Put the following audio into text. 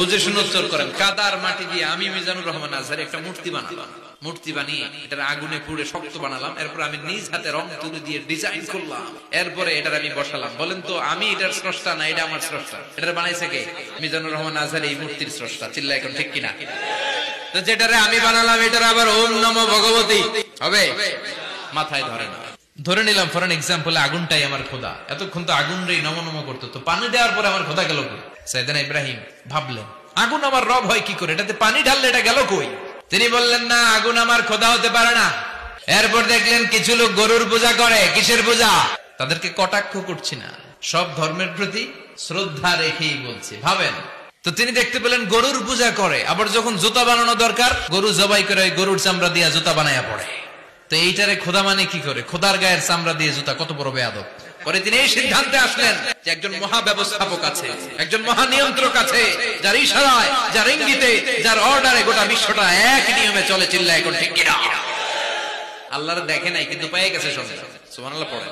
বুঝে শুনে উত্তর করেন। কাদার মাটি দিয়ে আমি মিজানুর রহমান আজহারী একটা মূর্তি বানালাম, মূর্তি বানিয়ে এটার আগুনে পুড়ে শক্ত বানালাম, এরপর আমি নিজ হাতে রং তুলি দিয়ে ডিজাইন করলাম, এরপরে এটার আমি বসালাম। বলেন তো আমি এটার স্রষ্টা না এটা আমার স্রষ্টা? এটা বানাইছে কে? মিজানুর রহমান আজহারী এই মূর্তির স্রষ্টা। চিল্লা এখন ঠিক কিনা? তো যেটারে আমি বানালাম এটার আবার ওম নমো ভগবতী হবে? মাথায় ধরে না। ধরে নিলাম ফর এন এক্সাম্পল আগুনটাই আমার খোদা, এতক্ষণ তো আগুন রে নম নম করতো, তো পানি দেওয়ার পরে আমার খোদা গেল কই? সাইয়েদনা ইব্রাহিম ভাবলেন আগুন আমার রব হয় কি করে, এটাতে পানি ঢাললে এটা গেল কই? তিনি বললেন না, আগুন আমার খোদা হতে পারে না। এরপর দেখলেন কিছু লোক গরুর পূজা করে। কিসের পূজা? তাদেরকে কটাক্ষ করছি না, সব ধর্মের প্রতি শ্রদ্ধা রেখেই বলছি। ভাবেন তো তিনি দেখতে পেলেন গরুর পূজা করে, আবার যখন জুতা বানানো দরকার গরু জবাই করে গরুর চামড়া দিয়ে জুতা বানায়া পড়ে। তো এইটারে খোদা মানে কি করে? খোদার গায়ের চামড়া দিয়ে জুতা, কত বড় বেয়াদব। পরে তিনি এই সিদ্ধান্তে আসলেন যে একজন মহা ব্যবস্থাপক আছে, একজন মহা নিয়ন্ত্রক আছে, যার ইশারায়, যার ইঙ্গিতে, যার অর্ডারে গোটা বিশ্বটা এক নিয়মে চলে। চিল্লা এখন ঠিক কিনা? আল্লাহর দেখে নাই কিন্তু পেয়ে গেছে সঙ্গে। সুবহানাল্লাহ পড়ে।